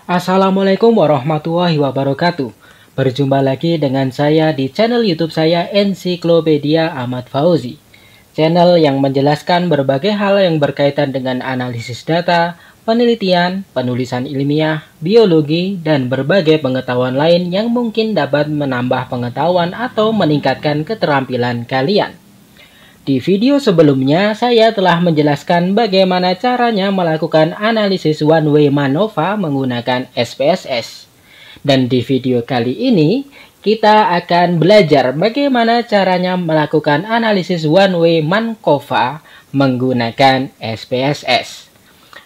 Assalamualaikum warahmatullahi wabarakatuh. Berjumpa lagi dengan saya di channel YouTube saya Ensiklopedia Ahmad Fauzi. Channel yang menjelaskan berbagai hal yang berkaitan dengan analisis data, penelitian, penulisan ilmiah, biologi, dan berbagai pengetahuan lain yang mungkin dapat menambah pengetahuan atau meningkatkan keterampilan kalian. Di video sebelumnya, saya telah menjelaskan bagaimana caranya melakukan analisis one-way MANOVA menggunakan SPSS. Dan di video kali ini, kita akan belajar bagaimana caranya melakukan analisis one-way MANCOVA menggunakan SPSS.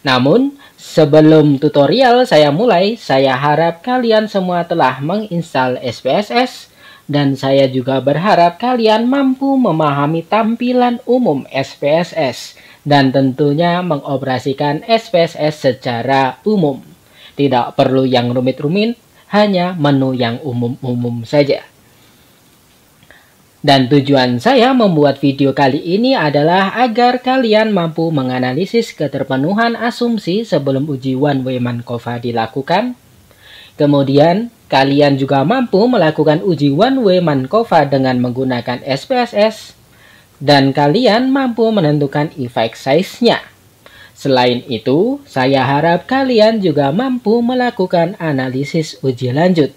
Namun, sebelum tutorial saya mulai, saya harap kalian semua telah menginstal SPSS. Dan saya juga berharap kalian mampu memahami tampilan umum SPSS dan tentunya mengoperasikan SPSS secara umum. Tidak perlu yang rumit-rumit, hanya menu yang umum-umum saja. Dan tujuan saya membuat video kali ini adalah agar kalian mampu menganalisis keterpenuhan asumsi sebelum uji one-way MANCOVA dilakukan. Kemudian, kalian juga mampu melakukan uji one-way MANCOVA dengan menggunakan SPSS, dan kalian mampu menentukan effect size-nya. Selain itu, saya harap kalian juga mampu melakukan analisis uji lanjut.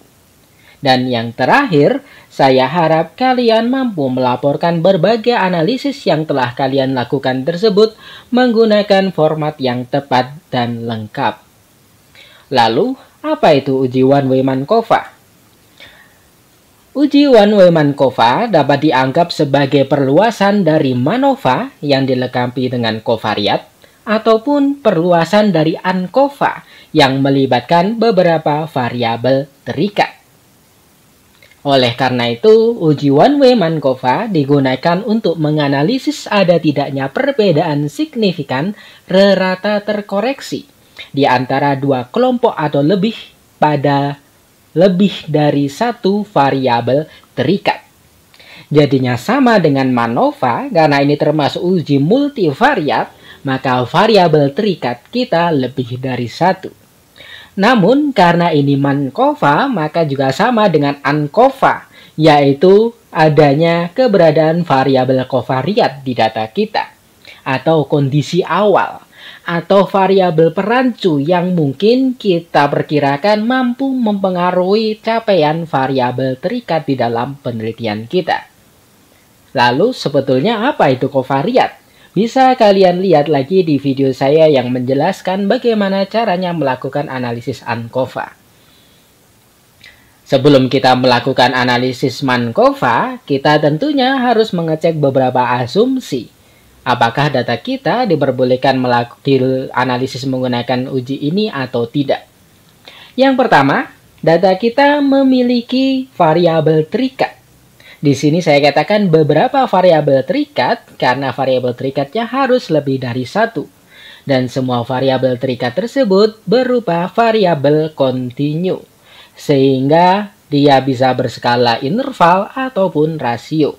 Dan yang terakhir, saya harap kalian mampu melaporkan berbagai analisis yang telah kalian lakukan tersebut menggunakan format yang tepat dan lengkap. Lalu, apa itu uji one-way MANCOVA? Uji one-way MANCOVA dapat dianggap sebagai perluasan dari MANOVA yang dilengkapi dengan kovariat ataupun perluasan dari ANCOVA yang melibatkan beberapa variabel terikat. Oleh karena itu, uji one-way MANCOVA digunakan untuk menganalisis ada tidaknya perbedaan signifikan rata terkoreksi di antara dua kelompok atau lebih pada lebih dari satu variabel terikat. Jadinya sama dengan MANOVA, karena ini termasuk uji multivariat, maka variabel terikat kita lebih dari satu. Namun karena ini MANCOVA, maka juga sama dengan ANCOVA, yaitu adanya keberadaan variabel kovariat di data kita, atau kondisi awal, atau variabel perancu yang mungkin kita perkirakan mampu mempengaruhi capaian variabel terikat di dalam penelitian kita. Lalu sebetulnya apa itu kovariat? Bisa kalian lihat lagi di video saya yang menjelaskan bagaimana caranya melakukan analisis ANCOVA. Sebelum kita melakukan analisis MANCOVA, kita tentunya harus mengecek beberapa asumsi. Apakah data kita diperbolehkan melakukan analisis menggunakan uji ini atau tidak? Yang pertama, data kita memiliki variabel terikat. Di sini saya katakan beberapa variabel terikat karena variabel terikatnya harus lebih dari satu. Dan semua variabel terikat tersebut berupa variabel kontinu, sehingga dia bisa berskala interval ataupun rasio.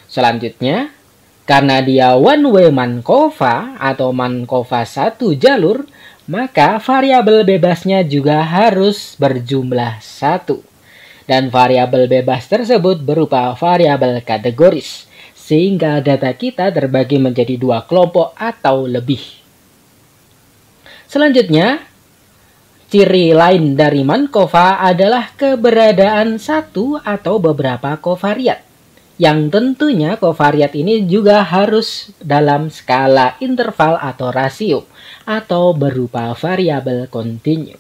Selanjutnya, karena dia one-way MANCOVA atau MANCOVA satu jalur, maka variabel bebasnya juga harus berjumlah satu. Dan variabel bebas tersebut berupa variabel kategoris, sehingga data kita terbagi menjadi dua kelompok atau lebih. Selanjutnya, ciri lain dari MANCOVA adalah keberadaan satu atau beberapa kovariat. Yang tentunya kovariat ini juga harus dalam skala interval atau rasio, atau berupa variabel kontinu.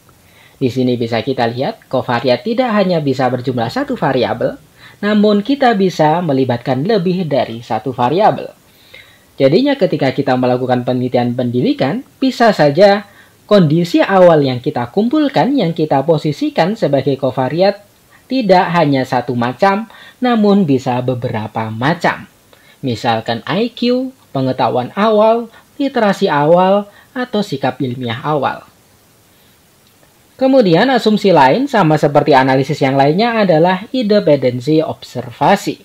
Di sini bisa kita lihat, kovariat tidak hanya bisa berjumlah satu variabel, namun kita bisa melibatkan lebih dari satu variabel. Jadinya ketika kita melakukan penelitian pendidikan, bisa saja kondisi awal yang kita kumpulkan, yang kita posisikan sebagai kovariat, tidak hanya satu macam, namun bisa beberapa macam. Misalkan IQ, pengetahuan awal, literasi awal, atau sikap ilmiah awal. Kemudian asumsi lain sama seperti analisis yang lainnya adalah independensi observasi.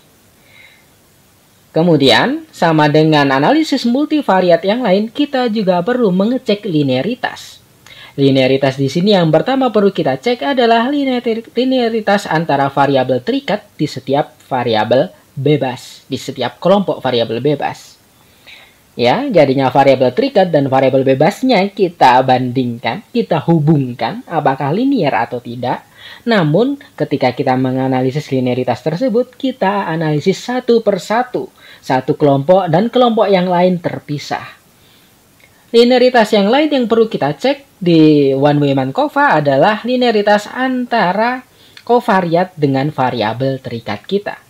Kemudian, sama dengan analisis multivariat yang lain, kita juga perlu mengecek linearitas. Linearitas di sini yang pertama perlu kita cek adalah linearitas antara variabel terikat di setiap variabel bebas, di setiap kelompok variabel bebas. Ya, jadinya variabel terikat dan variabel bebasnya kita bandingkan, kita hubungkan apakah linear atau tidak. Namun, ketika kita menganalisis linearitas tersebut, kita analisis satu persatu, satu kelompok dan kelompok yang lain terpisah. Linearitas yang lain yang perlu kita cek di one-way-man-COVA adalah linearitas antara covariat dengan variabel terikat kita.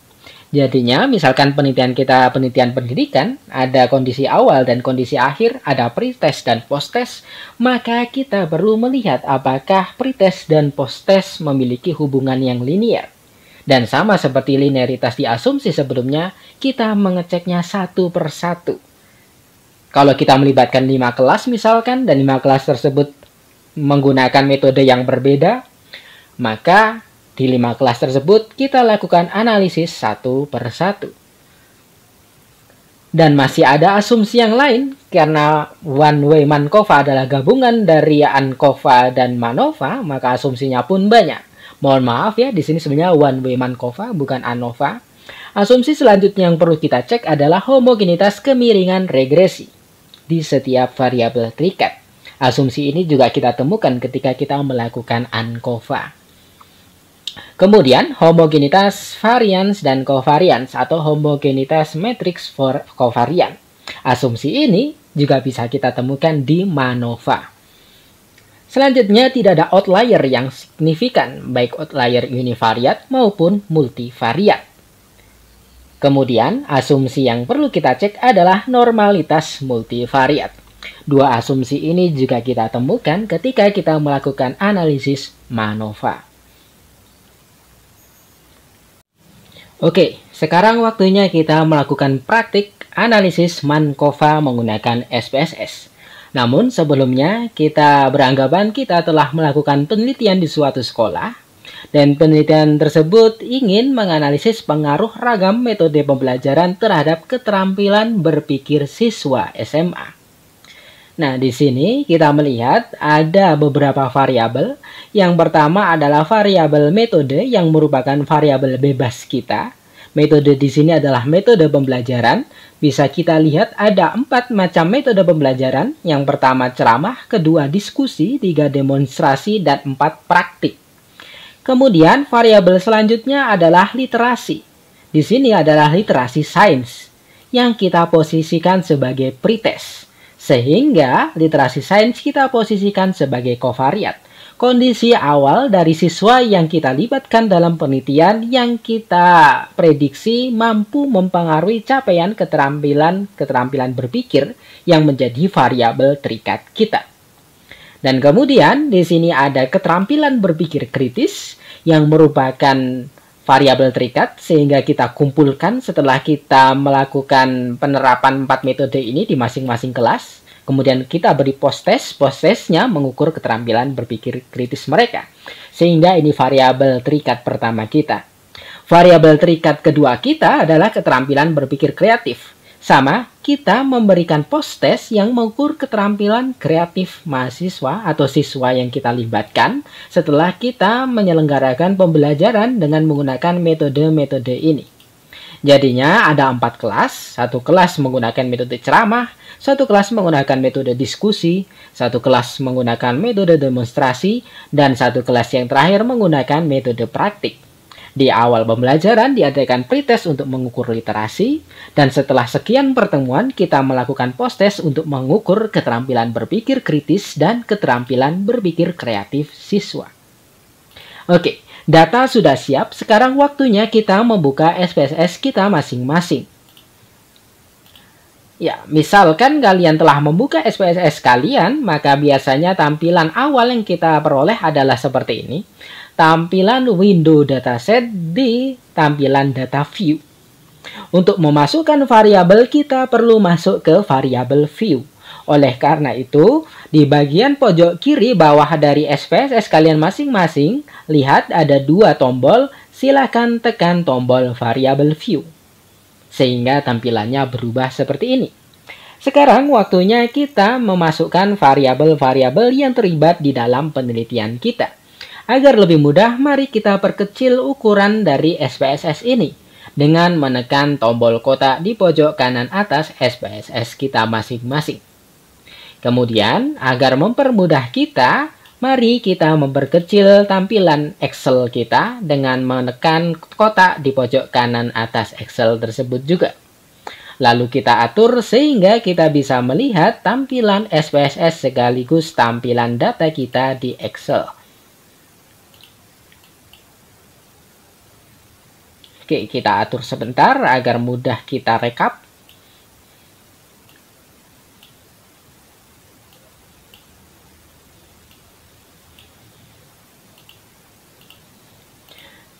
Jadinya, misalkan penelitian kita penelitian pendidikan, ada kondisi awal dan kondisi akhir, ada pretest dan posttest, maka kita perlu melihat apakah pretest dan posttest memiliki hubungan yang linear. Dan sama seperti linearitas di asumsi sebelumnya, kita mengeceknya satu persatu. Kalau kita melibatkan 5 kelas misalkan, dan 5 kelas tersebut menggunakan metode yang berbeda, maka di 5 kelas tersebut kita lakukan analisis satu persatu. Dan masih ada asumsi yang lain, karena one-way-man-COVA adalah gabungan dari ANCOVA dan MANOVA, maka asumsinya pun banyak. Mohon maaf ya, di sini sebenarnya one-way-man-COVA, bukan ANOVA. Asumsi selanjutnya yang perlu kita cek adalah homogenitas kemiringan regresi di setiap variabel terikat. Asumsi ini juga kita temukan ketika kita melakukan ANCOVA. Kemudian, homogenitas varians dan covariance atau homogenitas matrix for covariant. Asumsi ini juga bisa kita temukan di MANOVA. Selanjutnya, tidak ada outlier yang signifikan, baik outlier univariat maupun multivariat. Kemudian, asumsi yang perlu kita cek adalah normalitas multivariat. Dua asumsi ini juga kita temukan ketika kita melakukan analisis MANOVA. Oke, sekarang waktunya kita melakukan praktik analisis MANCOVA menggunakan SPSS. Namun sebelumnya, kita beranggapan kita telah melakukan penelitian di suatu sekolah, dan penelitian tersebut ingin menganalisis pengaruh ragam metode pembelajaran terhadap keterampilan berpikir siswa SMA. Nah, di sini kita melihat ada beberapa variabel. Yang pertama adalah variabel metode yang merupakan variabel bebas kita. Metode di sini adalah metode pembelajaran. Bisa kita lihat ada 4 macam metode pembelajaran. Yang pertama ceramah, kedua diskusi, 3 demonstrasi, dan 4 praktik. Kemudian variabel selanjutnya adalah literasi. Di sini adalah literasi sains yang kita posisikan sebagai pretest. Sehingga literasi sains kita posisikan sebagai covariat. Kondisi awal dari siswa yang kita libatkan dalam penelitian yang kita prediksi mampu mempengaruhi capaian keterampilan berpikir yang menjadi variabel terikat kita. Dan kemudian di sini ada keterampilan berpikir kritis yang merupakan variabel terikat sehingga kita kumpulkan setelah kita melakukan penerapan 4 metode ini di masing-masing kelas. Kemudian kita beri post-test, post-testnya mengukur keterampilan berpikir kritis mereka. Sehingga ini variabel terikat pertama kita. Variabel terikat kedua kita adalah keterampilan berpikir kreatif. Sama, kita memberikan post-test yang mengukur keterampilan kreatif mahasiswa atau siswa yang kita libatkan setelah kita menyelenggarakan pembelajaran dengan menggunakan metode-metode ini. Jadinya ada 4 kelas, 1 kelas menggunakan metode ceramah, 1 kelas menggunakan metode diskusi, 1 kelas menggunakan metode demonstrasi, dan 1 kelas yang terakhir menggunakan metode praktik. Di awal pembelajaran diadakan pretest untuk mengukur literasi, dan setelah sekian pertemuan kita melakukan post-test untuk mengukur keterampilan berpikir kritis dan keterampilan berpikir kreatif siswa. Oke, data sudah siap, sekarang waktunya kita membuka SPSS kita masing-masing. Ya, misalkan kalian telah membuka SPSS kalian, maka biasanya tampilan awal yang kita peroleh adalah seperti ini. Tampilan window dataset di tampilan data view. Untuk memasukkan variabel kita perlu masuk ke variabel view. Oleh karena itu, di bagian pojok kiri bawah dari SPSS kalian masing-masing, lihat ada 2 tombol, silakan tekan tombol variabel view. Sehingga tampilannya berubah seperti ini. Sekarang waktunya kita memasukkan variabel-variabel yang terlibat di dalam penelitian kita. Agar lebih mudah, mari kita perkecil ukuran dari SPSS ini dengan menekan tombol kotak di pojok kanan atas SPSS kita masing-masing. Kemudian, agar mempermudah kita, mari kita memperkecil tampilan Excel kita dengan menekan kotak di pojok kanan atas Excel tersebut juga. Lalu kita atur sehingga kita bisa melihat tampilan SPSS sekaligus tampilan data kita di Excel. Oke, kita atur sebentar agar mudah kita rekap.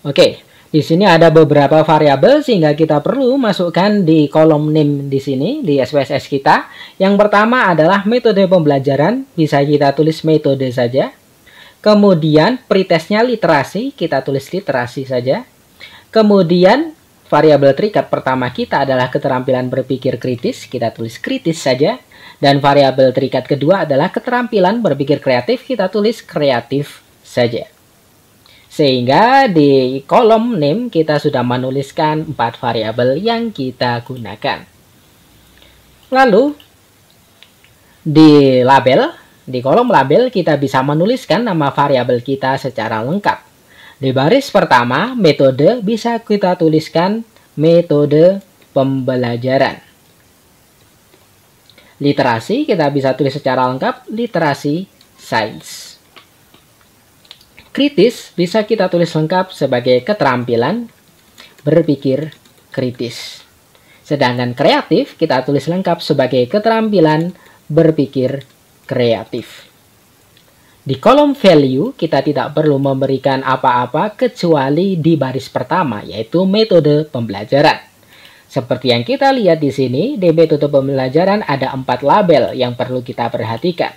Oke. Di sini ada beberapa variabel sehingga kita perlu masukkan di kolom name di sini di SPSS kita. Yang pertama adalah metode pembelajaran, bisa kita tulis metode saja. Kemudian pretestnya literasi, kita tulis literasi saja. Kemudian variabel terikat pertama kita adalah keterampilan berpikir kritis, kita tulis kritis saja. Dan variabel terikat kedua adalah keterampilan berpikir kreatif, kita tulis kreatif saja. Sehingga di kolom name kita sudah menuliskan 4 variabel yang kita gunakan. Lalu di kolom label kita bisa menuliskan nama variabel kita secara lengkap. Di baris pertama, metode bisa kita tuliskan metode pembelajaran. Literasi kita bisa tulis secara lengkap literasi sains. Kritis bisa kita tulis lengkap sebagai keterampilan berpikir kritis. Sedangkan kreatif kita tulis lengkap sebagai keterampilan berpikir kreatif. Di kolom value kita tidak perlu memberikan apa-apa kecuali di baris pertama, yaitu metode pembelajaran. Seperti yang kita lihat di sini, di metode pembelajaran ada 4 label yang perlu kita perhatikan.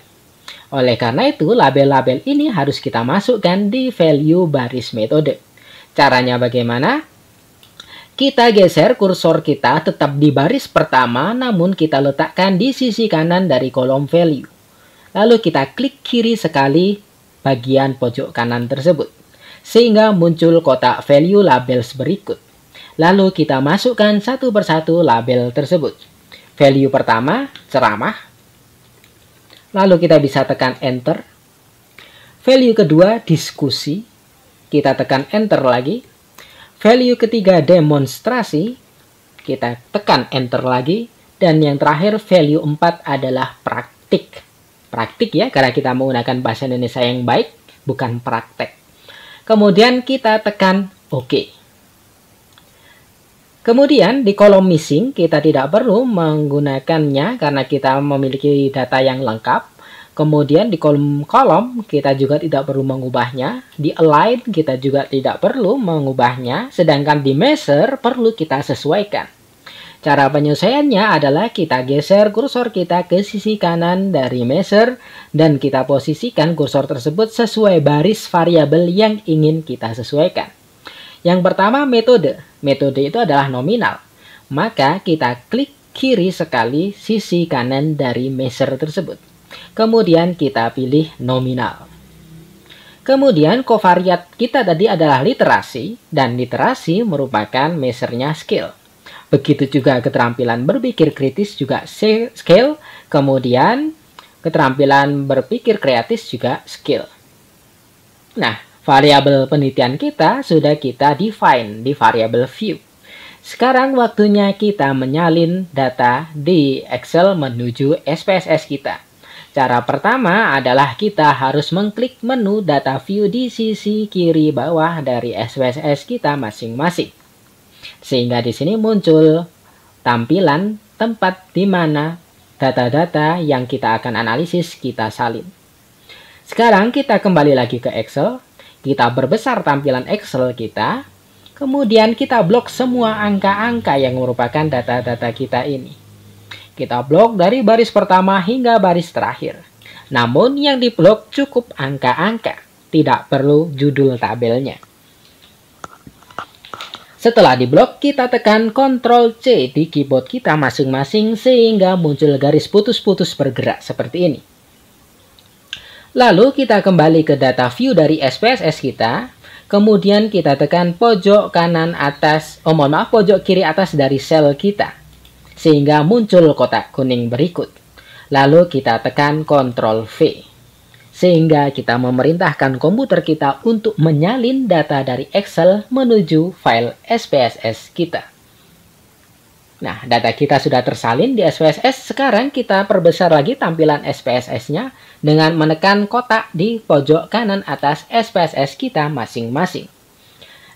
Oleh karena itu, label-label ini harus kita masukkan di value baris metode. Caranya bagaimana? Kita geser kursor kita tetap di baris pertama, namun kita letakkan di sisi kanan dari kolom value. Lalu kita klik kiri sekali bagian pojok kanan tersebut, sehingga muncul kotak value labels berikut. Lalu kita masukkan satu persatu label tersebut. Value pertama, ceramah. Lalu kita bisa tekan enter. Value kedua, diskusi. Kita tekan enter lagi. Value ketiga, demonstrasi. Kita tekan enter lagi. Dan yang terakhir, value 4 adalah praktik. Praktik ya, karena kita menggunakan bahasa Indonesia yang baik, bukan praktek. Kemudian kita tekan OK. Kemudian di kolom missing kita tidak perlu menggunakannya karena kita memiliki data yang lengkap. Kemudian di kolom kita juga tidak perlu mengubahnya. Di align kita juga tidak perlu mengubahnya. Sedangkan di measure perlu kita sesuaikan. Cara penyelesaiannya adalah kita geser kursor kita ke sisi kanan dari measure dan kita posisikan kursor tersebut sesuai baris variabel yang ingin kita sesuaikan. Yang pertama metode. Metode itu adalah nominal. Maka kita klik kiri sekali sisi kanan dari measure tersebut. Kemudian kita pilih nominal. Kemudian covariat kita tadi adalah literasi. Dan literasi merupakan measure-nya skill. Begitu juga keterampilan berpikir kritis juga skill. Kemudian keterampilan berpikir kreatif juga skill. Nah, variabel penelitian kita sudah kita define di variabel view. Sekarang waktunya kita menyalin data di Excel menuju SPSS kita. Cara pertama adalah kita harus mengklik menu data view di sisi kiri bawah dari SPSS kita masing-masing. Sehingga di sini muncul tampilan tempat di mana data-data yang kita akan analisis kita salin. Sekarang kita kembali lagi ke Excel. Kita berbesar tampilan Excel kita, kemudian kita blok semua angka-angka yang merupakan data-data kita ini. Kita blok dari baris pertama hingga baris terakhir. Namun yang diblok cukup angka-angka, tidak perlu judul tabelnya. Setelah diblok, kita tekan Ctrl C di keyboard kita masing-masing sehingga muncul garis putus-putus bergerak seperti ini. Lalu kita kembali ke data view dari SPSS kita. Kemudian kita tekan pojok kanan atas, pojok kiri atas dari sel kita. Sehingga muncul kotak kuning berikut. Lalu kita tekan Ctrl V. Sehingga kita memerintahkan komputer kita untuk menyalin data dari Excel menuju file SPSS kita. Nah, data kita sudah tersalin di SPSS. Sekarang kita perbesar lagi tampilan SPSS-nya dengan menekan kotak di pojok kanan atas SPSS kita masing-masing.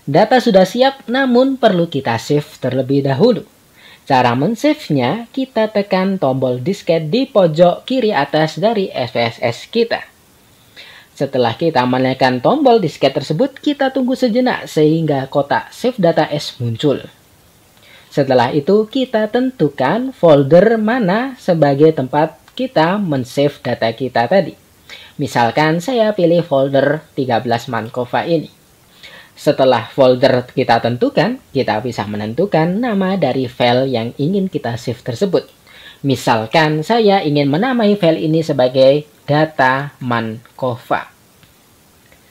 Data sudah siap, namun perlu kita save terlebih dahulu. Cara men-save-nya, kita tekan tombol disket di pojok kiri atas dari SPSS kita. Setelah kita menekan tombol disket tersebut, kita tunggu sejenak sehingga kotak save data as muncul. Setelah itu, kita tentukan folder mana sebagai tempat kita men-save data kita tadi. Misalkan saya pilih folder 13 Mankova ini. Setelah folder kita tentukan, kita bisa menentukan nama dari file yang ingin kita save tersebut. Misalkan saya ingin menamai file ini sebagai data Mankova.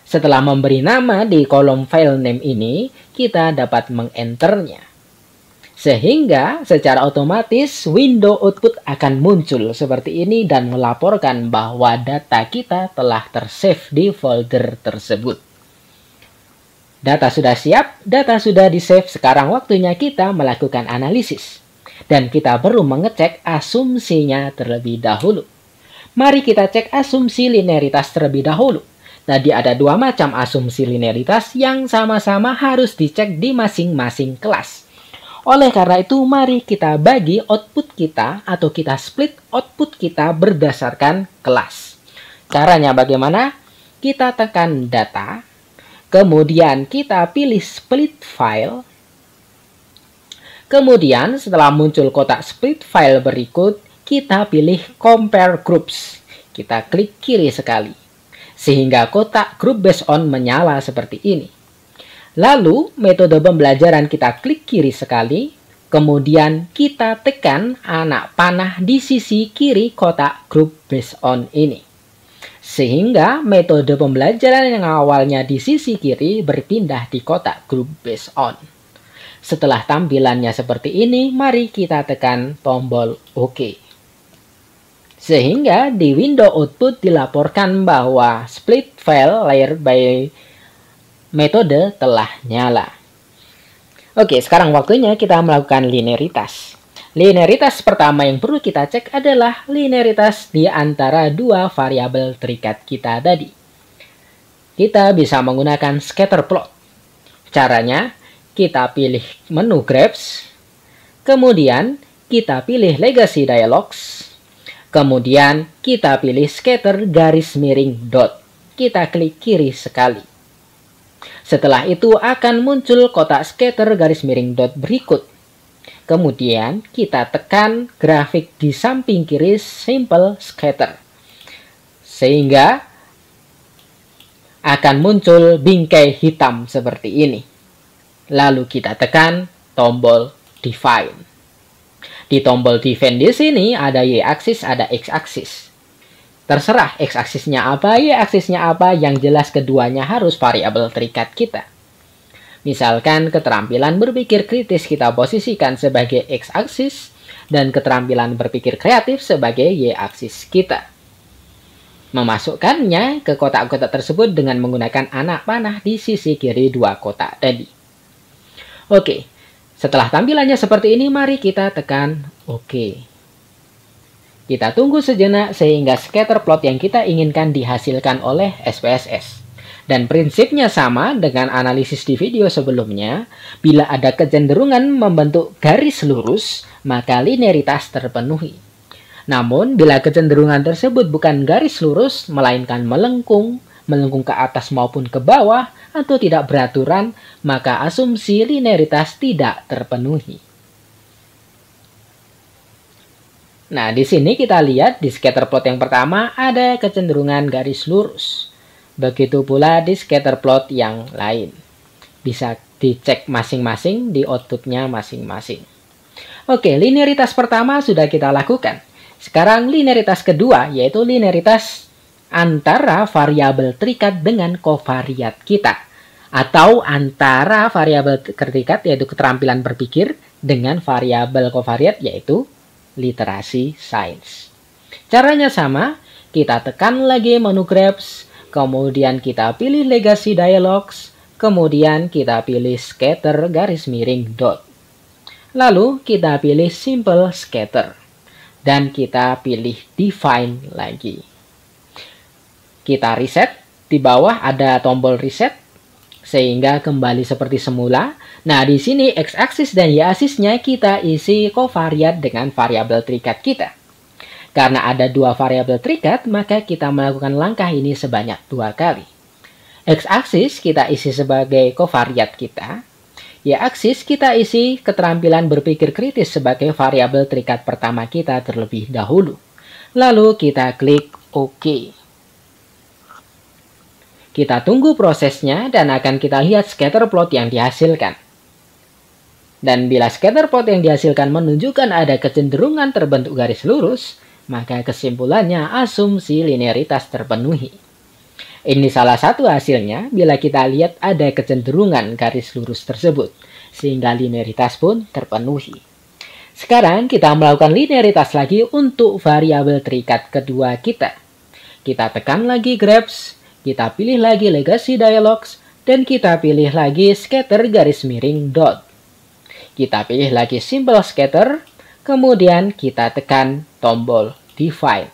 Setelah memberi nama di kolom file name ini, kita dapat mengenternya. Sehingga secara otomatis window output akan muncul seperti ini dan melaporkan bahwa data kita telah tersave di folder tersebut. Data sudah siap, data sudah di-save, sekarang waktunya kita melakukan analisis. Dan kita perlu mengecek asumsinya terlebih dahulu. Mari kita cek asumsi linearitas terlebih dahulu. Tadi ada dua macam asumsi linearitas yang sama-sama harus dicek di masing-masing kelas. Oleh karena itu, mari kita bagi output kita atau kita split output kita berdasarkan kelas. Caranya bagaimana? Kita tekan data, kemudian kita pilih split file. Kemudian setelah muncul kotak split file berikut, kita pilih compare groups. Kita klik kiri sekali. Sehingga kotak group based on menyala seperti ini. Lalu, metode pembelajaran kita klik kiri sekali, kemudian kita tekan anak panah di sisi kiri kotak group based on ini. Sehingga metode pembelajaran yang awalnya di sisi kiri berpindah di kotak group based on. Setelah tampilannya seperti ini, mari kita tekan tombol OK. Sehingga di window output dilaporkan bahwa split file layer by metode telah nyala. Oke, sekarang waktunya kita melakukan linearitas. Linearitas pertama yang perlu kita cek adalah linearitas di antara dua variabel terikat kita tadi. Kita bisa menggunakan scatter plot. Caranya, kita pilih menu Graph, kemudian kita pilih Legacy Dialogs, kemudian kita pilih scatter garis miring dot. Kita klik kiri sekali. Setelah itu akan muncul kotak scatter garis miring dot berikut. Kemudian kita tekan grafik di samping kiri simple scatter. Sehingga akan muncul bingkai hitam seperti ini. Lalu kita tekan tombol define. Di tombol define di sini ada y-axis, ada x-axis. Terserah x-aksisnya apa, y-aksisnya apa, yang jelas keduanya harus variabel terikat kita. Misalkan keterampilan berpikir kritis kita posisikan sebagai x-aksis dan keterampilan berpikir kreatif sebagai y-aksis kita. Memasukkannya ke kotak-kotak tersebut dengan menggunakan anak panah di sisi kiri dua kotak tadi. Oke, setelah tampilannya seperti ini, mari kita tekan OK. Kita tunggu sejenak sehingga scatter plot yang kita inginkan dihasilkan oleh SPSS. Dan prinsipnya sama dengan analisis di video sebelumnya. Bila ada kecenderungan membentuk garis lurus, maka linearitas terpenuhi. Namun, bila kecenderungan tersebut bukan garis lurus, melainkan melengkung ke atas maupun ke bawah, atau tidak beraturan, maka asumsi linearitas tidak terpenuhi. Nah, di sini kita lihat di scatter plot yang pertama ada kecenderungan garis lurus. Begitu pula di scatter plot yang lain. Bisa dicek masing-masing di outputnya masing-masing. Oke, linearitas pertama sudah kita lakukan. Sekarang linearitas kedua, yaitu linearitas antara variabel terikat dengan kovariat kita. Atau antara variabel terikat, yaitu keterampilan berpikir, dengan variabel kovariat, yaitu literasi sains. Caranya sama, kita tekan lagi menu Graph, kemudian kita pilih Legacy Dialogs, kemudian kita pilih Scatter garis miring dot. Lalu kita pilih Simple Scatter. Dan kita pilih Define lagi. Kita reset. Di bawah ada tombol reset. Sehingga kembali seperti semula. Nah, di sini X-aksis dan Y-aksisnya kita isi kovariat dengan variabel terikat kita. Karena ada dua variabel terikat, maka kita melakukan langkah ini sebanyak 2 kali. X-aksis kita isi sebagai kovariat kita. Y-aksis kita isi keterampilan berpikir kritis sebagai variabel terikat pertama kita terlebih dahulu. Lalu kita klik OK. Kita tunggu prosesnya dan akan kita lihat scatter plot yang dihasilkan. Dan bila scatter plot yang dihasilkan menunjukkan ada kecenderungan terbentuk garis lurus, maka kesimpulannya asumsi linearitas terpenuhi. Ini salah satu hasilnya bila kita lihat ada kecenderungan garis lurus tersebut, sehingga linearitas pun terpenuhi. Sekarang kita melakukan linearitas lagi untuk variabel terikat kedua kita. Kita tekan lagi Graph, kita pilih lagi Legacy Dialogs, dan kita pilih lagi Scatter garis miring dot. Kita pilih lagi Simple Scatter, kemudian kita tekan tombol Define.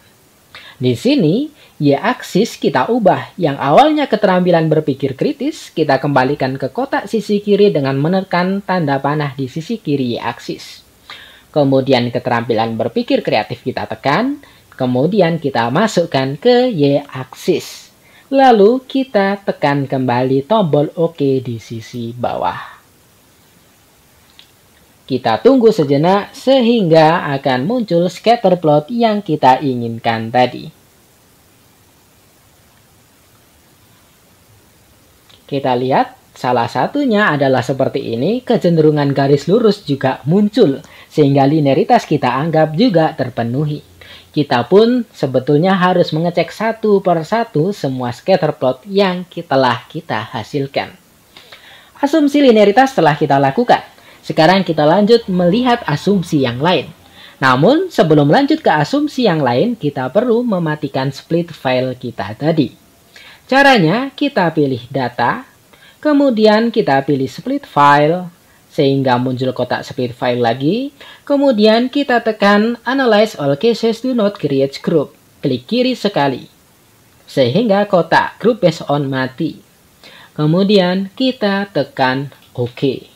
Di sini, Y-aksis kita ubah. Yang awalnya keterampilan berpikir kritis, kita kembalikan ke kotak sisi kiri dengan menekan tanda panah di sisi kiri Y-aksis. Kemudian keterampilan berpikir kreatif kita tekan, kemudian kita masukkan ke Y-aksis. Lalu kita tekan kembali tombol OK di sisi bawah. Kita tunggu sejenak sehingga akan muncul scatter plot yang kita inginkan tadi. Kita lihat, salah satunya adalah seperti ini, kecenderungan garis lurus juga muncul, sehingga linearitas kita anggap juga terpenuhi. Kita pun sebetulnya harus mengecek satu per satu semua scatter plot yang telah kita hasilkan. Asumsi linearitas telah kita lakukan. Sekarang kita lanjut melihat asumsi yang lain. Namun, sebelum lanjut ke asumsi yang lain, kita perlu mematikan split file kita tadi. Caranya, kita pilih data, kemudian kita pilih split file, sehingga muncul kotak split file lagi. Kemudian kita tekan Analyze all cases do not create group. Klik kiri sekali, sehingga kotak group based on mati. Kemudian kita tekan OK.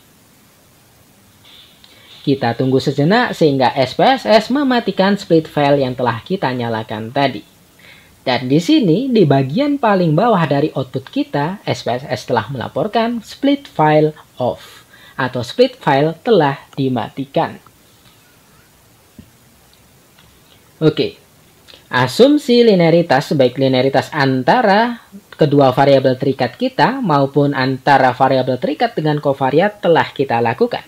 Kita tunggu sejenak sehingga SPSS mematikan split file yang telah kita nyalakan tadi. Dan di sini, di bagian paling bawah dari output kita, SPSS telah melaporkan split file off, atau split file telah dimatikan. Oke, asumsi linearitas, baik linearitas antara kedua variabel terikat kita, maupun antara variabel terikat dengan kovariat telah kita lakukan.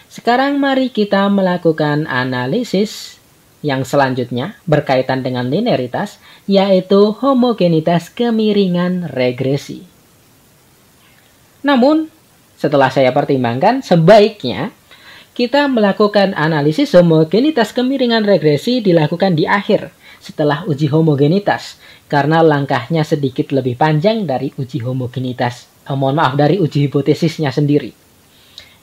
Sekarang mari kita melakukan analisis yang selanjutnya berkaitan dengan linearitas, yaitu homogenitas kemiringan regresi. Namun, setelah saya pertimbangkan, sebaiknya kita melakukan analisis homogenitas kemiringan regresi dilakukan di akhir, setelah uji homogenitas, karena langkahnya sedikit lebih panjang dari uji homogenitas, dari uji hipotesisnya sendiri.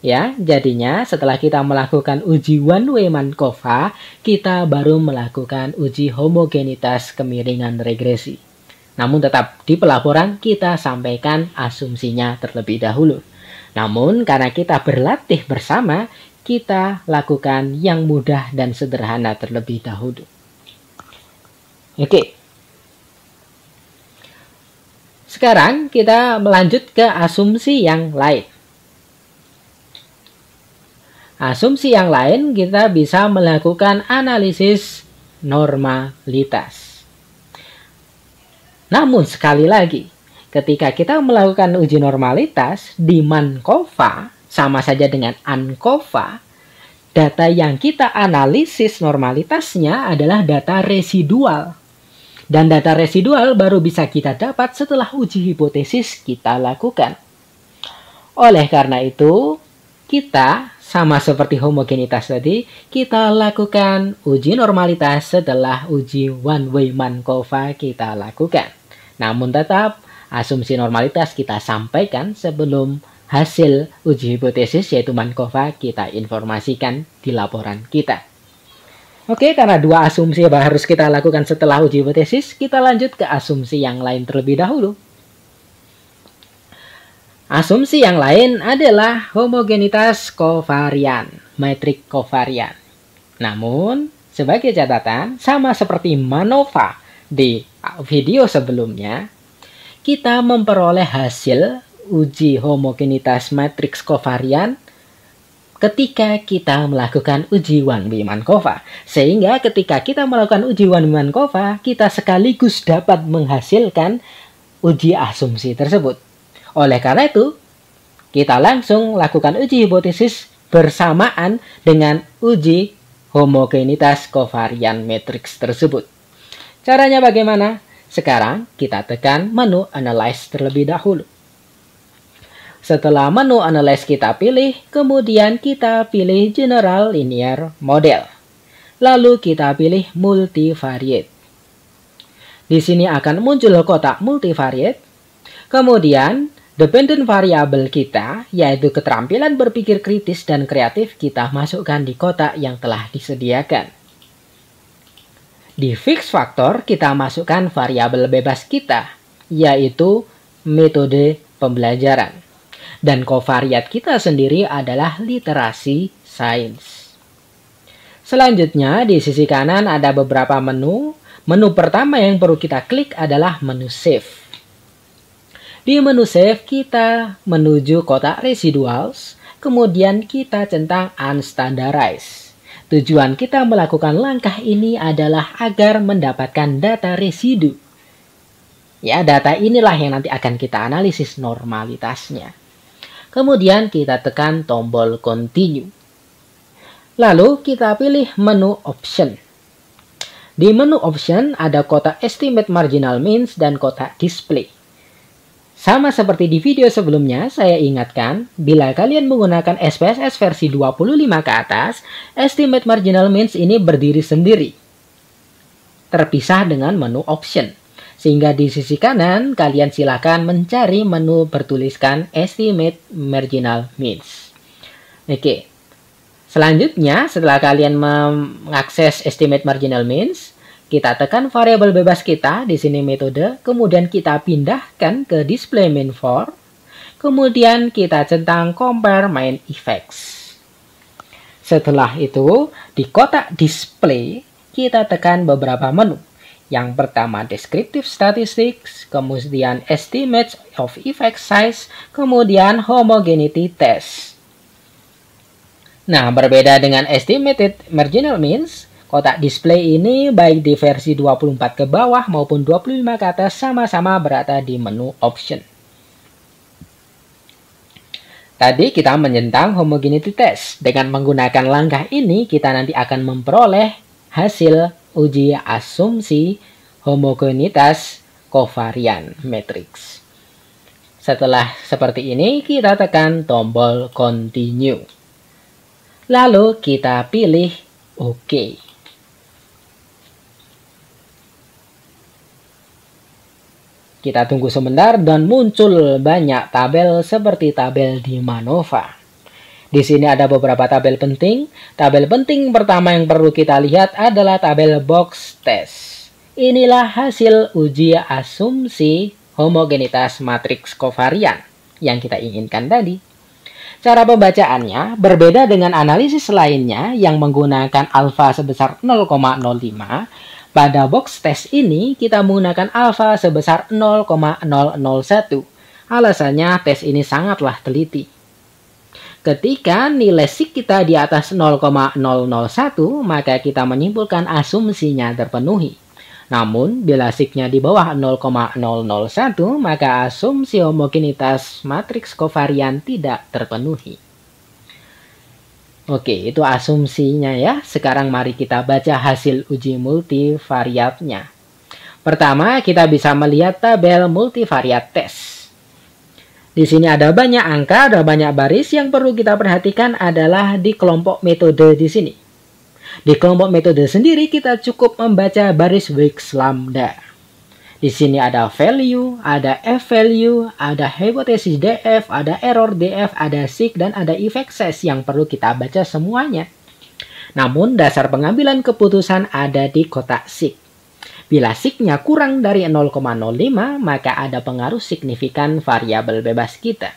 Ya, jadinya setelah kita melakukan uji one-way Markova, kita baru melakukan uji homogenitas kemiringan regresi. Namun tetap di pelaporan kita sampaikan asumsinya terlebih dahulu. Namun karena kita berlatih bersama, kita lakukan yang mudah dan sederhana terlebih dahulu. Oke. Sekarang kita melanjut ke asumsi yang lain. Asumsi yang lain, kita bisa melakukan analisis normalitas. Namun sekali lagi, ketika kita melakukan uji normalitas di Markova, sama saja dengan ANKOVA, data yang kita analisis normalitasnya adalah data residual. Dan data residual baru bisa kita dapat setelah uji hipotesis kita lakukan. Oleh karena itu, kita sama seperti homogenitas tadi, kita lakukan uji normalitas setelah uji one-way Markova kita lakukan. Namun tetap, asumsi normalitas kita sampaikan sebelum hasil uji hipotesis yaitu Markova kita informasikan di laporan kita. Oke, karena dua asumsi yang harus kita lakukan setelah uji hipotesis, kita lanjut ke asumsi yang lain terlebih dahulu. Asumsi yang lain adalah homogenitas kovarian, metrik kovarian. Namun, sebagai catatan, sama seperti MANOVA di video sebelumnya, kita memperoleh hasil uji homogenitas matriks kovarian ketika kita melakukan uji one-way Markova. Sehingga ketika kita melakukan uji one-way Markova, kita sekaligus dapat menghasilkan uji asumsi tersebut. Oleh karena itu, kita langsung lakukan uji hipotesis bersamaan dengan uji homogenitas kovarian matriks tersebut. Caranya bagaimana? Sekarang kita tekan menu Analyze terlebih dahulu. Setelah menu Analyze kita pilih, kemudian kita pilih General Linear Model. Lalu kita pilih Multivariate. Di sini akan muncul kotak Multivariate. Kemudian, dependent variable kita, yaitu keterampilan berpikir kritis dan kreatif, kita masukkan di kotak yang telah disediakan. Di Fix Factor, kita masukkan variabel bebas kita, yaitu metode pembelajaran. Dan kovariat kita sendiri adalah literasi sains. Selanjutnya, di sisi kanan ada beberapa menu. Menu pertama yang perlu kita klik adalah menu Save. Di menu Save, kita menuju kotak Residuals, kemudian kita centang Unstandarized. Tujuan kita melakukan langkah ini adalah agar mendapatkan data residu. Ya, data inilah yang nanti akan kita analisis normalitasnya. Kemudian kita tekan tombol Continue. Lalu kita pilih menu Option. Di menu Option ada kotak Estimate Marginal Means dan kotak Display. Sama seperti di video sebelumnya, saya ingatkan, bila kalian menggunakan SPSS versi 25 ke atas, Estimate Marginal Means ini berdiri sendiri, terpisah dengan menu Option. Sehingga di sisi kanan, kalian silakan mencari menu bertuliskan Estimate Marginal Means. Oke. Selanjutnya, setelah kalian mengakses Estimate Marginal Means, kita tekan variabel bebas kita, di sini metode, kemudian kita pindahkan ke Display Main For, kemudian kita centang Compare Main Effects. Setelah itu, di kotak Display, kita tekan beberapa menu. Yang pertama Descriptive Statistics, kemudian Estimates of Effect Size, kemudian Homogeneity Test. Nah, berbeda dengan Estimated Marginal Means, kotak display ini baik di versi 24 ke bawah maupun 25 ke atas sama-sama berada di menu Option. Tadi kita menyentang Homogeneity Test. Dengan menggunakan langkah ini, kita nanti akan memperoleh hasil uji asumsi homogenitas kovarian matriks. Setelah seperti ini, kita tekan tombol Continue. Lalu kita pilih OK. Kita tunggu sebentar dan muncul banyak tabel seperti tabel di MANOVA. Di sini ada beberapa tabel penting. Tabel penting pertama yang perlu kita lihat adalah tabel box test. Inilah hasil uji asumsi homogenitas matriks kovarian yang kita inginkan tadi. Cara pembacaannya berbeda dengan analisis lainnya yang menggunakan alfa sebesar 0,05. Pada box test ini kita menggunakan alfa sebesar 0,001. Alasannya tes ini sangatlah teliti. Ketika nilai sig kita di atas 0,001, maka kita menyimpulkan asumsinya terpenuhi. Namun, bila signya di bawah 0,001, maka asumsi homogenitas matriks kovarian tidak terpenuhi. Oke, itu asumsinya ya. Sekarang mari kita baca hasil uji multivariatnya. Pertama, kita bisa melihat tabel multivariat test. Di sini ada banyak angka, ada banyak baris. Yang perlu kita perhatikan adalah di kelompok metode di sini. Di kelompok metode sendiri kita cukup membaca baris Wix lambda. Di sini ada value, ada f-value, ada hipotesis df, ada error df, ada sig, dan ada effect size yang perlu kita baca semuanya. Namun dasar pengambilan keputusan ada di kotak sig. Bila signya kurang dari 0,05, maka ada pengaruh signifikan variabel bebas kita.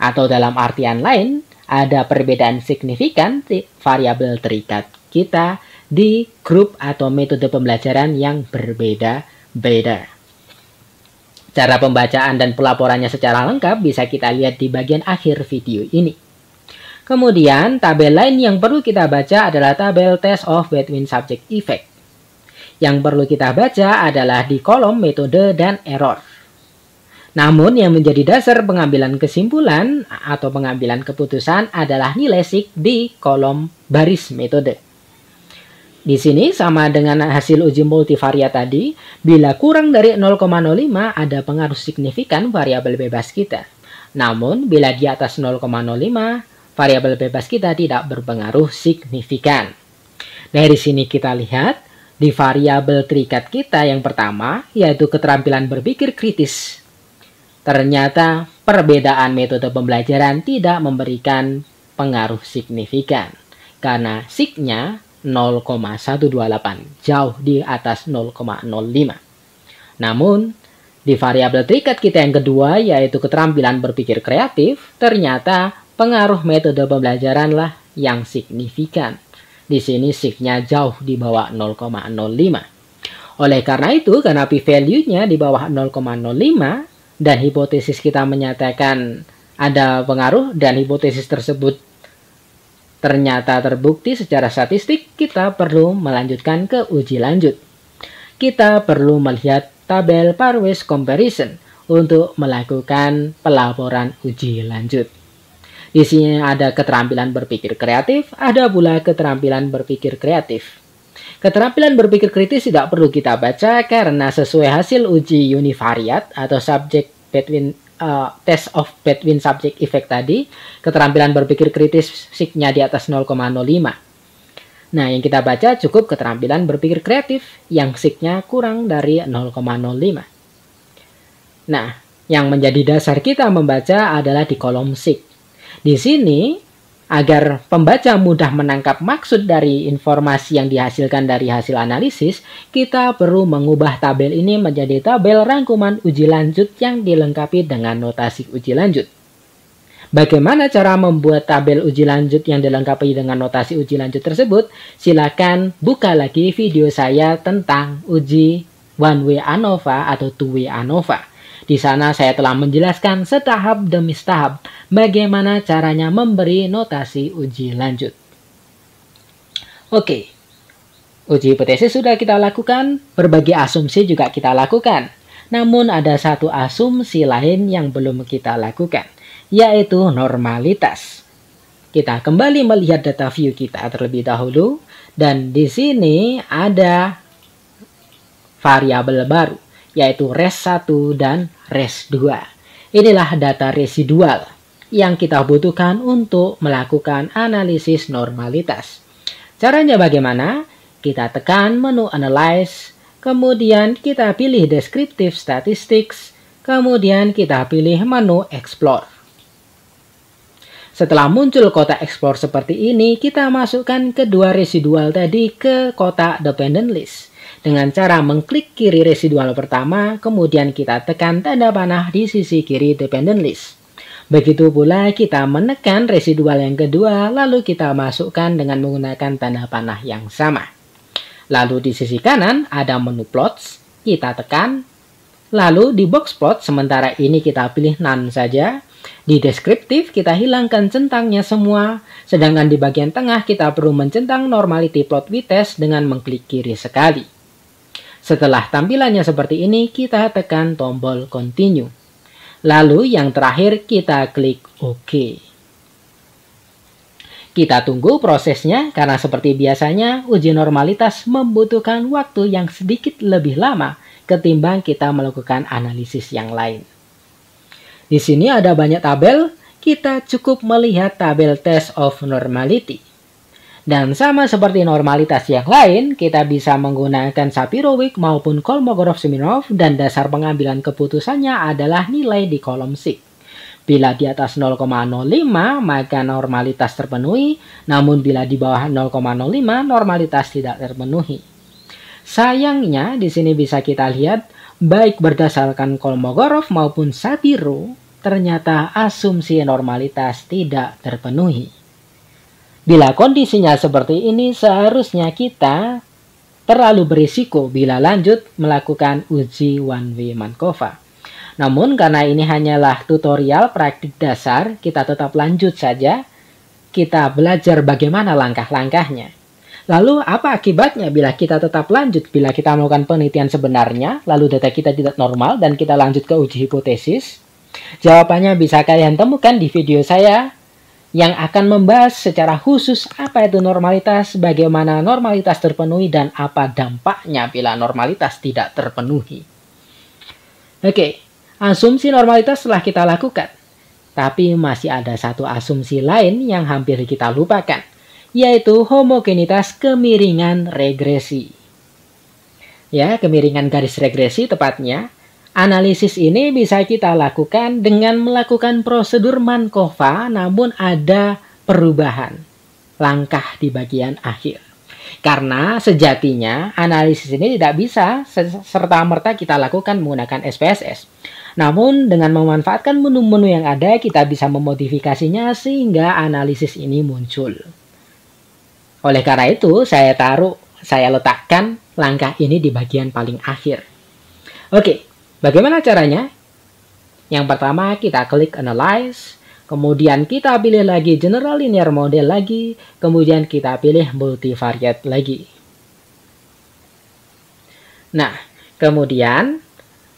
Atau dalam artian lain, ada perbedaan signifikan variabel terikat kita di grup atau metode pembelajaran yang berbeda-beda. Cara pembacaan dan pelaporannya secara lengkap bisa kita lihat di bagian akhir video ini. Kemudian, tabel lain yang perlu kita baca adalah tabel test of between subject effect. Yang perlu kita baca adalah di kolom metode dan error. Namun, yang menjadi dasar pengambilan kesimpulan atau pengambilan keputusan adalah nilai sig di kolom baris metode. Di sini sama dengan hasil uji multivariat tadi, bila kurang dari 0,05 ada pengaruh signifikan variabel bebas kita. Namun, bila di atas 0,05, variabel bebas kita tidak berpengaruh signifikan. Dari sini kita lihat, di variabel terikat kita yang pertama, yaitu keterampilan berpikir kritis. Ternyata, perbedaan metode pembelajaran tidak memberikan pengaruh signifikan, karena signya 0,128, jauh di atas 0,05. Namun, di variabel terikat kita yang kedua, yaitu keterampilan berpikir kreatif, ternyata pengaruh metode pembelajaranlah yang signifikan. Di sini signya jauh di bawah 0,05. Oleh karena itu, karena p-value-nya di bawah 0,05, dan hipotesis kita menyatakan ada pengaruh, dan hipotesis tersebut ternyata terbukti secara statistik, kita perlu melanjutkan ke uji lanjut. Kita perlu melihat tabel pairwise comparison untuk melakukan pelaporan uji lanjut. Di sini ada keterampilan berpikir kreatif, ada pula keterampilan berpikir kreatif. Keterampilan berpikir kritis tidak perlu kita baca karena sesuai hasil uji univariat atau subject between test of between subject effect tadi, keterampilan berpikir kritis signya di atas 0,05. Nah, yang kita baca cukup keterampilan berpikir kreatif yang signya kurang dari 0,05. Nah, yang menjadi dasar kita membaca adalah di kolom sig. Di sini, agar pembaca mudah menangkap maksud dari informasi yang dihasilkan dari hasil analisis, kita perlu mengubah tabel ini menjadi tabel rangkuman uji lanjut yang dilengkapi dengan notasi uji lanjut. Bagaimana cara membuat tabel uji lanjut yang dilengkapi dengan notasi uji lanjut tersebut? Silakan buka lagi video saya tentang uji one-way ANOVA atau two-way ANOVA. Di sana saya telah menjelaskan setahap demi setahap bagaimana caranya memberi notasi uji lanjut. Oke, uji hipotesis sudah kita lakukan, berbagai asumsi juga kita lakukan. Namun ada satu asumsi lain yang belum kita lakukan, yaitu normalitas. Kita kembali melihat data view kita terlebih dahulu, dan di sini ada variabel baru, yaitu res1 dan res2. Inilah data residual yang kita butuhkan untuk melakukan analisis normalitas. Caranya bagaimana? Kita tekan menu Analyze, kemudian kita pilih Descriptive Statistics, kemudian kita pilih menu Explore. Setelah muncul kotak Explore seperti ini, kita masukkan kedua residual tadi ke kotak Dependent List. Dengan cara mengklik kiri residual pertama, kemudian kita tekan tanda panah di sisi kiri Dependent List. Begitu pula kita menekan residual yang kedua, lalu kita masukkan dengan menggunakan tanda panah yang sama. Lalu di sisi kanan ada menu Plots, kita tekan. Lalu di box plot, sementara ini kita pilih None saja. Di deskriptif kita hilangkan centangnya semua, sedangkan di bagian tengah kita perlu mencentang normality plot with test dengan mengklik kiri sekali. Setelah tampilannya seperti ini, kita tekan tombol continue. Lalu yang terakhir kita klik OK. Kita tunggu prosesnya karena seperti biasanya uji normalitas membutuhkan waktu yang sedikit lebih lama ketimbang kita melakukan analisis yang lain. Di sini ada banyak tabel, kita cukup melihat tabel test of normality. Dan sama seperti normalitas yang lain, kita bisa menggunakan Shapiro-Wilk maupun Kolmogorov-Smirnov dan dasar pengambilan keputusannya adalah nilai di kolom SIG. Bila di atas 0,05 maka normalitas terpenuhi, namun bila di bawah 0,05 normalitas tidak terpenuhi. Sayangnya di sini bisa kita lihat baik berdasarkan Kolmogorov maupun Shapiro, ternyata asumsi normalitas tidak terpenuhi. Bila kondisinya seperti ini, seharusnya kita terlalu berisiko bila lanjut melakukan uji one-way Markova. Namun karena ini hanyalah tutorial praktik dasar, kita tetap lanjut saja. Kita belajar bagaimana langkah-langkahnya. Lalu apa akibatnya bila kita tetap lanjut? Bila kita melakukan penelitian sebenarnya, lalu data kita tidak normal dan kita lanjut ke uji hipotesis? Jawabannya bisa kalian temukan di video saya yang akan membahas secara khusus apa itu normalitas, bagaimana normalitas terpenuhi, dan apa dampaknya bila normalitas tidak terpenuhi. Oke, asumsi normalitas telah kita lakukan. Tapi masih ada satu asumsi lain yang hampir kita lupakan, yaitu homogenitas kemiringan regresi. Ya, kemiringan garis regresi tepatnya. Analisis ini bisa kita lakukan dengan melakukan prosedur Markova, namun ada perubahan langkah di bagian akhir. Karena sejatinya analisis ini tidak bisa serta-merta kita lakukan menggunakan SPSS. Namun dengan memanfaatkan menu-menu yang ada, kita bisa memodifikasinya sehingga analisis ini muncul. Oleh karena itu, saya letakkan langkah ini di bagian paling akhir. Oke. Bagaimana caranya? Yang pertama kita klik Analyze, kemudian kita pilih lagi General Linear Model lagi, kemudian kita pilih Multivariate lagi. Nah, kemudian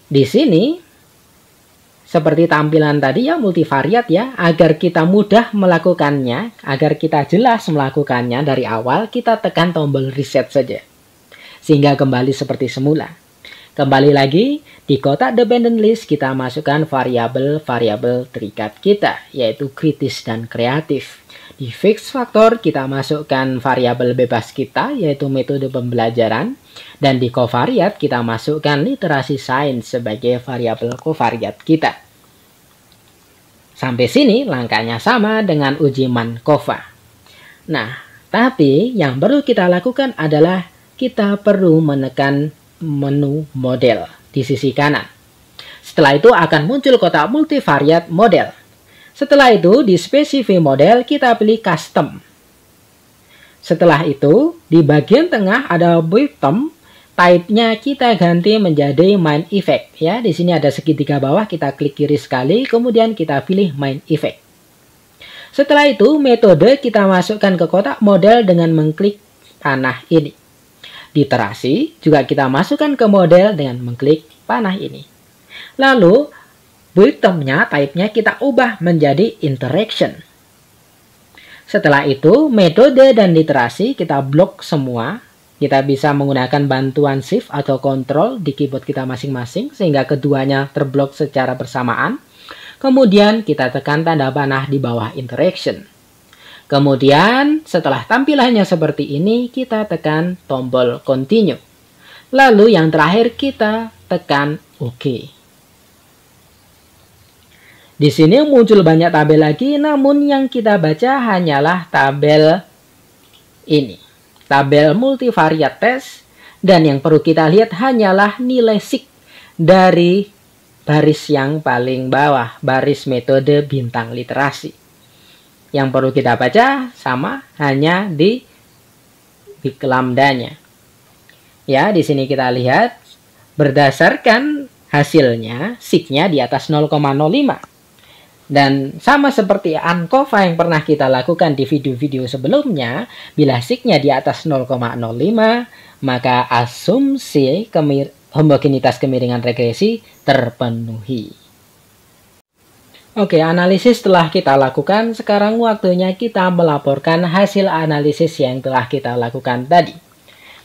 di sini seperti tampilan tadi ya multivariate ya, agar kita mudah melakukannya, agar kita jelas melakukannya dari awal, kita tekan tombol Reset saja. Sehingga kembali seperti semula. Kembali lagi, di kotak dependent list kita masukkan variabel-variabel terikat kita, yaitu kritis dan kreatif. Di fixed factor kita masukkan variabel bebas kita, yaitu metode pembelajaran. Dan di covariate kita masukkan literasi sains sebagai variabel covariate kita. Sampai sini langkahnya sama dengan uji Markova. Nah, tapi yang perlu kita lakukan adalah kita perlu menekan menu model di sisi kanan. Setelah itu akan muncul kotak multivariate model. Setelah itu di specify model kita pilih custom. Setelah itu di bagian tengah ada bottom, type-nya kita ganti menjadi main effect ya. Di sini ada segitiga bawah, kita klik kiri sekali, kemudian kita pilih main effect. Setelah itu metode kita masukkan ke kotak model dengan mengklik panah ini. Literasi juga kita masukkan ke model dengan mengklik panah ini. Lalu bottomnya, type-nya kita ubah menjadi interaction. Setelah itu metode dan literasi kita blok semua. Kita bisa menggunakan bantuan shift atau control di keyboard kita masing-masing sehingga keduanya terblok secara bersamaan. Kemudian kita tekan tanda panah di bawah interaction. Kemudian setelah tampilannya seperti ini, kita tekan tombol continue. Lalu yang terakhir kita tekan OK. Di sini muncul banyak tabel lagi, namun yang kita baca hanyalah tabel ini. Tabel multivariate test, dan yang perlu kita lihat hanyalah nilai SIG dari baris yang paling bawah, baris metode bintang literasi. Yang perlu kita baca sama hanya di big lambdanya. Ya, di sini kita lihat berdasarkan hasilnya SIG-nya di atas 0,05. Dan sama seperti ANCOVA yang pernah kita lakukan di video-video sebelumnya, bila signya di atas 0,05, maka asumsi homogenitas kemiringan regresi terpenuhi. Oke, analisis telah kita lakukan. Sekarang waktunya kita melaporkan hasil analisis yang telah kita lakukan tadi.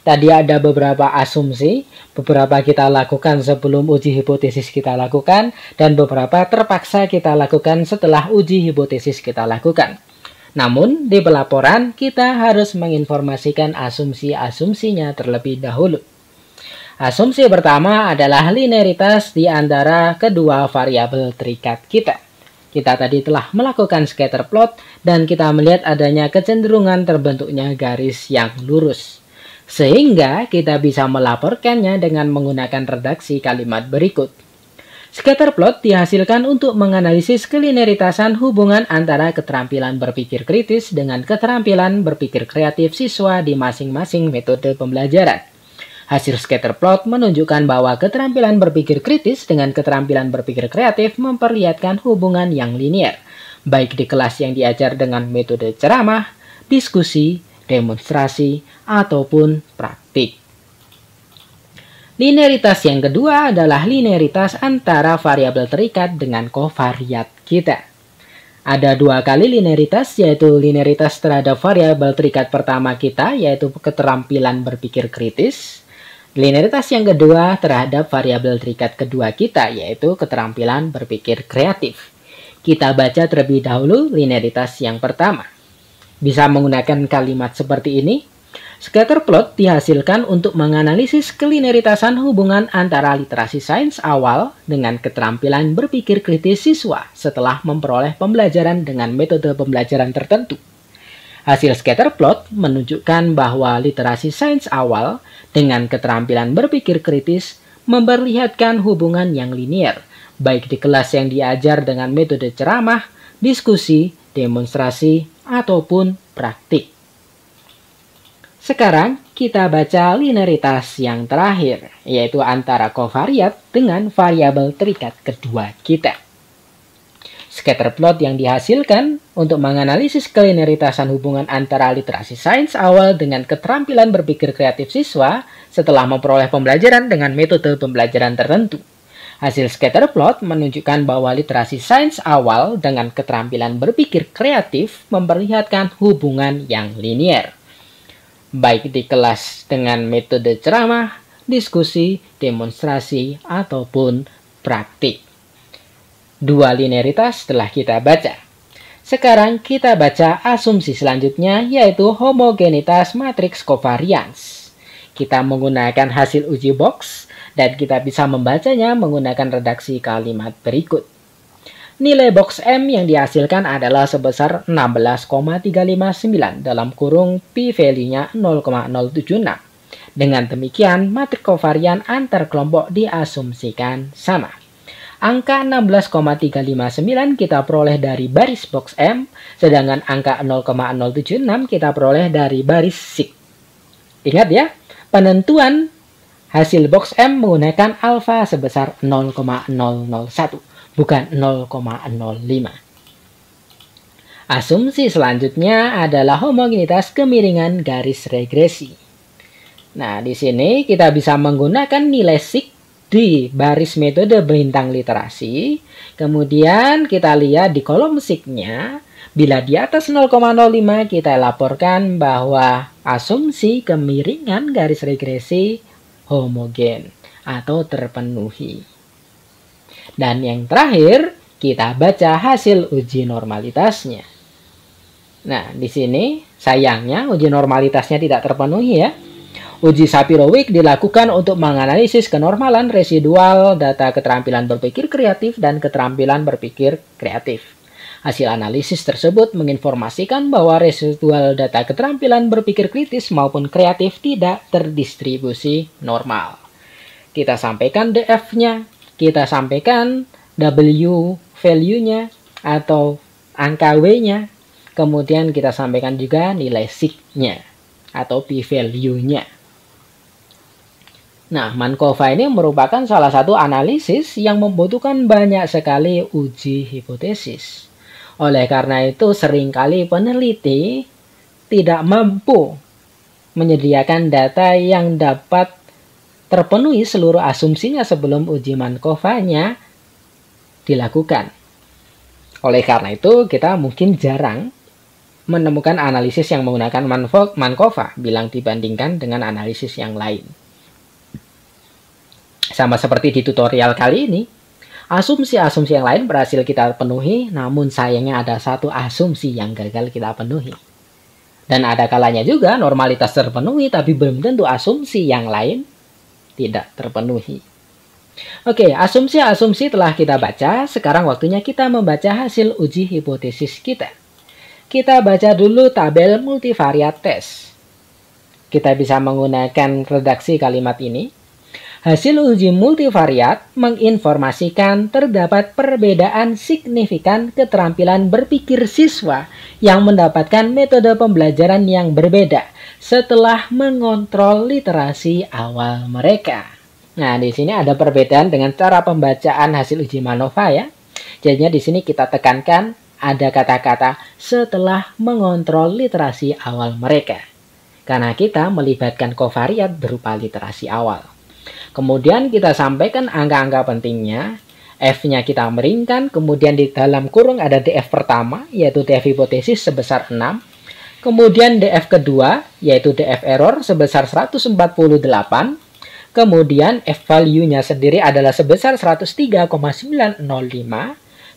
Tadi ada beberapa asumsi, beberapa kita lakukan sebelum uji hipotesis kita lakukan, dan beberapa terpaksa kita lakukan setelah uji hipotesis kita lakukan. Namun, di pelaporan kita harus menginformasikan asumsi-asumsinya terlebih dahulu. Asumsi pertama adalah linearitas di antara kedua variabel terikat kita. Kita tadi telah melakukan scatter plot, dan kita melihat adanya kecenderungan terbentuknya garis yang lurus. Sehingga kita bisa melaporkannya dengan menggunakan redaksi kalimat berikut. Scatter plot dihasilkan untuk menganalisis kelinearitasan hubungan antara keterampilan berpikir kritis dengan keterampilan berpikir kreatif siswa di masing-masing metode pembelajaran. Hasil scatter plot menunjukkan bahwa keterampilan berpikir kritis dengan keterampilan berpikir kreatif memperlihatkan hubungan yang linier, baik di kelas yang diajar dengan metode ceramah, diskusi, demonstrasi, ataupun praktik. Linearitas yang kedua adalah linearitas antara variabel terikat dengan kovariat kita. Ada dua kali linearitas, yaitu linearitas terhadap variabel terikat pertama kita, yaitu keterampilan berpikir kritis. Linearitas yang kedua terhadap variabel terikat kedua kita, yaitu keterampilan berpikir kreatif. Kita baca terlebih dahulu linearitas yang pertama. Bisa menggunakan kalimat seperti ini. Scatter plot dihasilkan untuk menganalisis kelinearitasan hubungan antara literasi sains awal dengan keterampilan berpikir kritis siswa setelah memperoleh pembelajaran dengan metode pembelajaran tertentu. Hasil scatter plot menunjukkan bahwa literasi sains awal dengan keterampilan berpikir kritis memperlihatkan hubungan yang linier, baik di kelas yang diajar dengan metode ceramah, diskusi, demonstrasi, ataupun praktik. Sekarang kita baca linearitas yang terakhir, yaitu antara kovariat dengan variabel terikat kedua kita. Scatter plot yang dihasilkan untuk menganalisis kelinearitasan hubungan antara literasi sains awal dengan keterampilan berpikir kreatif siswa setelah memperoleh pembelajaran dengan metode pembelajaran tertentu. Hasil scatter plot menunjukkan bahwa literasi sains awal dengan keterampilan berpikir kreatif memperlihatkan hubungan yang linier, baik di kelas dengan metode ceramah, diskusi, demonstrasi, ataupun praktik. Dua linearitas telah kita baca. Sekarang kita baca asumsi selanjutnya, yaitu homogenitas matriks covariance. Kita menggunakan hasil uji box, dan kita bisa membacanya menggunakan redaksi kalimat berikut. Nilai box M yang dihasilkan adalah sebesar 16,359 dalam kurung p-value-nya 0,076. Dengan demikian, matriks kovarian antar kelompok diasumsikan sama. Angka 16,359 kita peroleh dari baris box M, sedangkan angka 0,076 kita peroleh dari baris SIG. Ingat ya, penentuan hasil box M menggunakan alfa sebesar 0,001, bukan 0,05. Asumsi selanjutnya adalah homogenitas kemiringan garis regresi. Nah, di sini kita bisa menggunakan nilai SIG di baris metode bintang literasi. Kemudian kita lihat di kolom SIG-nya, bila di atas 0,05 kita laporkan bahwa asumsi kemiringan garis regresi homogen atau terpenuhi. Dan yang terakhir, kita baca hasil uji normalitasnya. Nah, di sini sayangnya uji normalitasnya tidak terpenuhi ya. Uji Shapiro-Wilk dilakukan untuk menganalisis kenormalan residual data keterampilan berpikir kreatif dan keterampilan berpikir kreatif. Hasil analisis tersebut menginformasikan bahwa residual data keterampilan berpikir kritis maupun kreatif tidak terdistribusi normal. Kita sampaikan DF-nya, kita sampaikan W value-nya atau angka W-nya, kemudian kita sampaikan juga nilai SIG-nya atau P-value-nya. Nah, Markova ini merupakan salah satu analisis yang membutuhkan banyak sekali uji hipotesis. Oleh karena itu, seringkali peneliti tidak mampu menyediakan data yang dapat terpenuhi seluruh asumsinya sebelum uji Markova-nya dilakukan. Oleh karena itu, kita mungkin jarang menemukan analisis yang menggunakan Markova bilang dibandingkan dengan analisis yang lain. Sama seperti di tutorial kali ini, asumsi-asumsi yang lain berhasil kita penuhi, namun sayangnya ada satu asumsi yang gagal kita penuhi. Dan ada kalanya juga normalitas terpenuhi, tapi belum tentu asumsi yang lain tidak terpenuhi. Oke, asumsi-asumsi telah kita baca, sekarang waktunya kita membaca hasil uji hipotesis kita. Kita baca dulu tabel multivariat tes. Kita bisa menggunakan redaksi kalimat ini. Hasil uji multivariat menginformasikan terdapat perbedaan signifikan keterampilan berpikir siswa yang mendapatkan metode pembelajaran yang berbeda setelah mengontrol literasi awal mereka. Nah, di sini ada perbedaan dengan cara pembacaan hasil uji Markova ya. Jadinya di sini kita tekankan ada kata-kata setelah mengontrol literasi awal mereka. Karena kita melibatkan kovariat berupa literasi awal. Kemudian kita sampaikan angka-angka pentingnya, F-nya kita meringkan, kemudian di dalam kurung ada DF pertama, yaitu DF hipotesis sebesar 6. Kemudian DF kedua, yaitu DF error sebesar 148. Kemudian F value-nya sendiri adalah sebesar 103,905.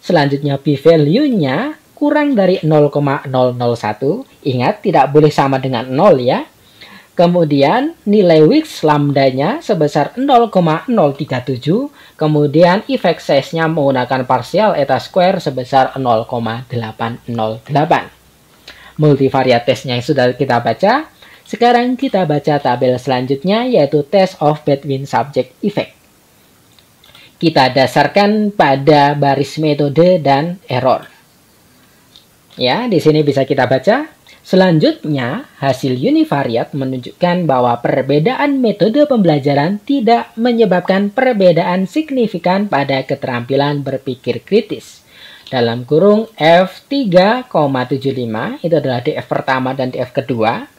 Selanjutnya P value-nya kurang dari 0,001. Ingat, tidak boleh sama dengan 0 ya. Kemudian nilai Wix lambdanya sebesar 0,037. Kemudian effect size-nya menggunakan partial eta square sebesar 0,808. Multivariat testnya yang sudah kita baca. Sekarang kita baca tabel selanjutnya yaitu Test of Between Subject Effect. Kita dasarkan pada baris metode dan error. Ya, di sini bisa kita baca. Selanjutnya, hasil univariat menunjukkan bahwa perbedaan metode pembelajaran tidak menyebabkan perbedaan signifikan pada keterampilan berpikir kritis. Dalam kurung F3,75, itu adalah DF pertama dan DF kedua,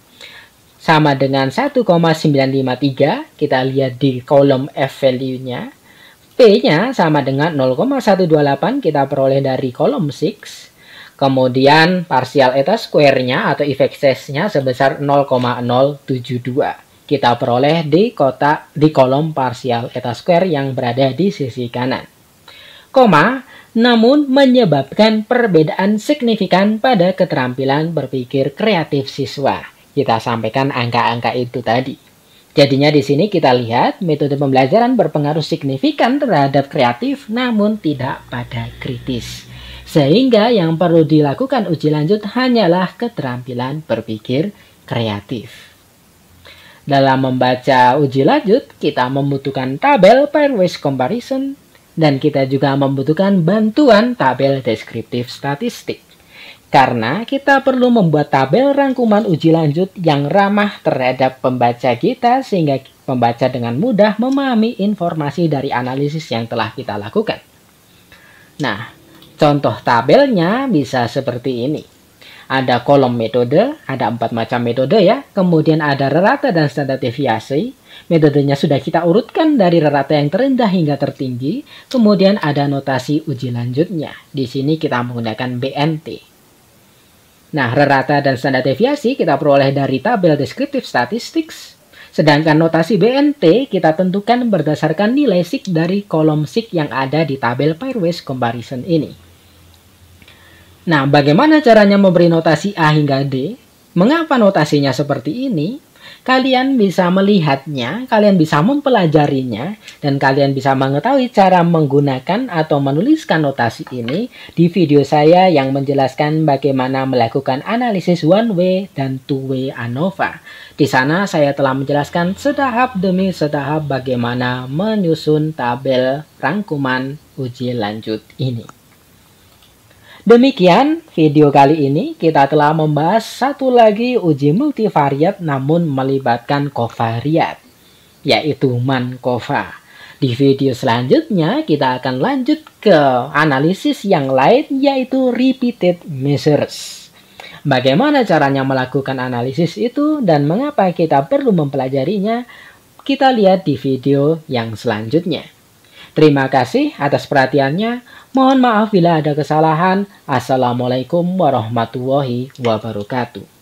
sama dengan 1,953, kita lihat di kolom F value-nya. P-nya sama dengan 0,128, kita peroleh dari kolom 6. Kemudian partial eta square-nya atau effect size-nya sebesar 0,072. Kita peroleh di kolom partial eta square yang berada di sisi kanan. Namun menyebabkan perbedaan signifikan pada keterampilan berpikir kreatif siswa. Kita sampaikan angka-angka itu tadi. Jadinya di sini kita lihat metode pembelajaran berpengaruh signifikan terhadap kreatif namun tidak pada kritis. Sehingga yang perlu dilakukan uji lanjut hanyalah keterampilan berpikir kreatif. Dalam membaca uji lanjut, kita membutuhkan tabel pairwise comparison dan kita juga membutuhkan bantuan tabel deskriptif statistik. Karena kita perlu membuat tabel rangkuman uji lanjut yang ramah terhadap pembaca kita sehingga pembaca dengan mudah memahami informasi dari analisis yang telah kita lakukan. Nah, contoh tabelnya bisa seperti ini. Ada kolom metode, ada 4 macam metode ya. Kemudian ada rata dan standar deviasi. Metodenya sudah kita urutkan dari rata yang terendah hingga tertinggi. Kemudian ada notasi uji lanjutnya. Di sini kita menggunakan BNT. Nah, rata dan standar deviasi kita peroleh dari tabel deskriptif statistics. Sedangkan notasi BNT kita tentukan berdasarkan nilai SIG dari kolom SIG yang ada di tabel pairwise comparison ini. Nah, bagaimana caranya memberi notasi A hingga D? Mengapa notasinya seperti ini? Kalian bisa melihatnya, kalian bisa mempelajarinya, dan kalian bisa mengetahui cara menggunakan atau menuliskan notasi ini di video saya yang menjelaskan bagaimana melakukan analisis one way dan two way ANOVA. Di sana saya telah menjelaskan setahap demi setahap bagaimana menyusun tabel rangkuman uji lanjut ini. Demikian video kali ini, kita telah membahas satu lagi uji multivariat namun melibatkan kovariat. yaitu Markova. Di video selanjutnya kita akan lanjut ke analisis yang lain, yaitu repeated measures. Bagaimana caranya melakukan analisis itu dan mengapa kita perlu mempelajarinya, kita lihat di video yang selanjutnya. Terima kasih atas perhatiannya. Mohon maaf bila ada kesalahan. Assalamualaikum warahmatullahi wabarakatuh.